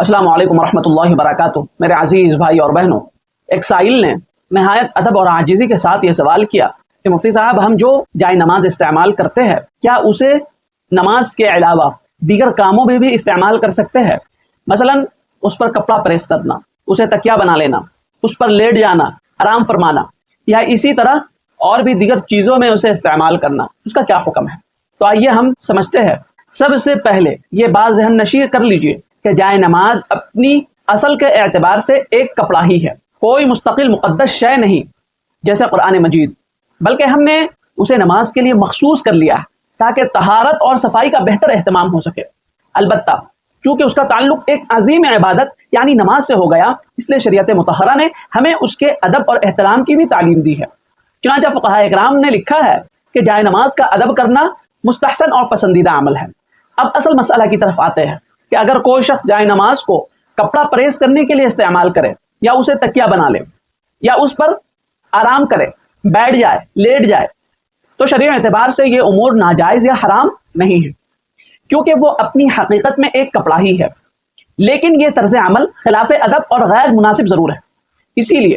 السلام علیکم ورحمۃ اللہ وبرکاتہ۔ میرے عزیز بھائی اور بہنوں، ایک سائل نے نہایت ادب اور عاجزی کے ساتھ یہ سوال کیا کہ مفتی صاحب، ہم جو جائے نماز استعمال کرتے ہیں کیا اسے نماز کے علاوہ دیگر کاموں میں بھی استعمال کر سکتے ہیں؟ مثلا اس پر کپڑا پریس کرنا، اسے تکیہ بنا لینا، اس پر لیٹ جانا، آرام فرمانا، یا اسی طرح اور بھی دیگر چیزوں میں اسے استعمال کرنا، اس کا کیا حکم ہے؟ تو آئیے ہم سمجھتے ہیں۔ سب سے پہلے یہ بات ذہن نشین کر لیجئے کہ جائے نماز اپنی اصل کے اعتبار سے ایک کپڑا ہی ہے، کوئی مستقل مقدس شے نہیں جیسے قرآن مجید، بلکہ ہم نے اسے نماز کے لیے مخصوص کر لیا ہے تاکہ طہارت اور صفائی کا بہتر اہتمام ہو سکے۔ البتہ چونکہ اس کا تعلق ایک عظیم عبادت یعنی نماز سے ہو گیا، اس لیے شریعت مطہرہ نے ہمیں اس کے ادب اور احترام کی بھی تعلیم دی ہے۔ چنانچہ فقہاء اکرام نے لکھا ہے کہ جائے نماز کا ادب کرنا مستحسن اور پسندیدہ عمل ہے۔ اب اصل مسئلہ کی طرف آتے ہیں کہ اگر کوئی شخص جائے نماز کو کپڑا پریس کرنے کے لیے استعمال کرے، یا اسے تکیہ بنا لے، یا اس پر آرام کرے، بیٹھ جائے، لیٹ جائے، تو شرعی اعتبار سے یہ امور ناجائز یا حرام نہیں ہے، کیونکہ وہ اپنی حقیقت میں ایک کپڑا ہی ہے، لیکن یہ طرز عمل خلاف ادب اور غیر مناسب ضرور ہے۔ اسی لیے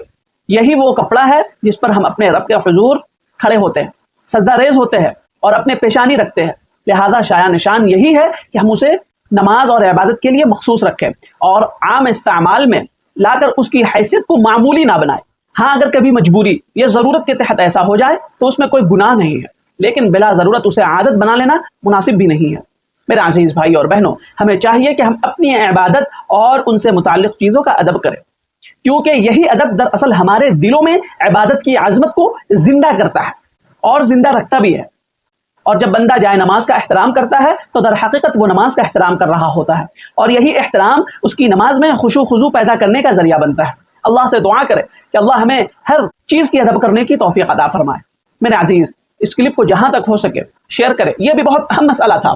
یہی وہ کپڑا ہے جس پر ہم اپنے رب کے حضور کھڑے ہوتے ہیں، سجدہ ریز ہوتے ہیں اور اپنے پیشانی رکھتے ہیں، لہذا شایع نشان یہی ہے کہ ہم اسے نماز اور عبادت کے لیے مخصوص رکھیں اور عام استعمال میں لا کر اس کی حیثیت کو معمولی نہ بنائیں۔ ہاں، اگر کبھی مجبوری یا ضرورت کے تحت ایسا ہو جائے تو اس میں کوئی گناہ نہیں ہے، لیکن بلا ضرورت اسے عادت بنا لینا مناسب بھی نہیں ہے۔ میرے عزیز بھائی اور بہنوں، ہمیں چاہیے کہ ہم اپنی عبادت اور ان سے متعلق چیزوں کا ادب کریں، کیونکہ یہی ادب دراصل ہمارے دلوں میں عبادت کی عظمت کو زندہ کرتا ہے اور زندہ رکھتا بھی ہے۔ اور جب بندہ جائے نماز کا احترام کرتا ہے تو در حقیقت وہ نماز کا احترام کر رہا ہوتا ہے، اور یہی احترام اس کی نماز میں خشوع خضوع پیدا کرنے کا ذریعہ بنتا ہے۔ اللہ سے دعا کرے کہ اللہ ہمیں ہر چیز کی ادب کرنے کی توفیق عطا فرمائے۔ میرے عزیز، اس کلپ کو جہاں تک ہو سکے شیئر کرے۔ یہ بھی بہت اہم مسئلہ تھا،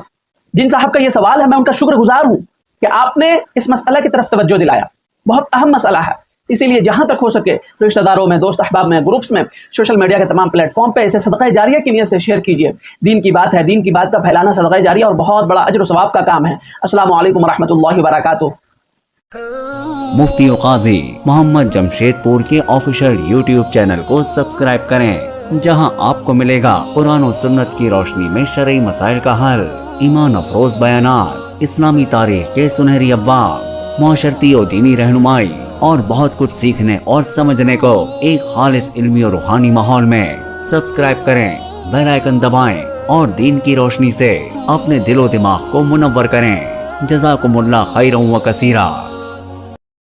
جن صاحب کا یہ سوال ہے میں ان کا شکر گزار ہوں کہ آپ نے اس مسئلہ کی طرف توجہ دلایا، بہت اہم مسئلہ ہے۔ اسی لیے جہاں تک ہو سکے رشتہ داروں میں، دوست احباب میں، گروپس میں، سوشل میڈیا کے تمام پلیٹ فارم پہ اسے صدقہ جاریہ کی نیت سے شیئر کیجیے۔ دین کی بات ہے، دین کی بات کا پھیلانا صدقہ جاریہ اور بہت بڑا اجر و ثواب کا کام ہے۔ السلام علیکم ورحمۃ اللہ وبرکاتہ۔ مفتی و قاضی محمد جمشید پور کے آفیشیل یوٹیوب چینل کو سبسکرائب کریں، جہاں آپ کو ملے گا قرآن و سنت کی روشنی میں شرعی مسائل کا حل، ایمان افروز بیانات، اسلامی تاریخ کے سنہری ابواب، معاشرتی و دینی رہنمائی اور بہت کچھ سیکھنے اور سمجھنے کو ایک خالص علمی اور روحانی ماحول میں۔ سبسکرائب کریں، بیل آئیکن دبائیں اور دین کی روشنی سے اپنے دل و دماغ کو منور کریں۔ جزاکم اللہ خیرا و کثیرا۔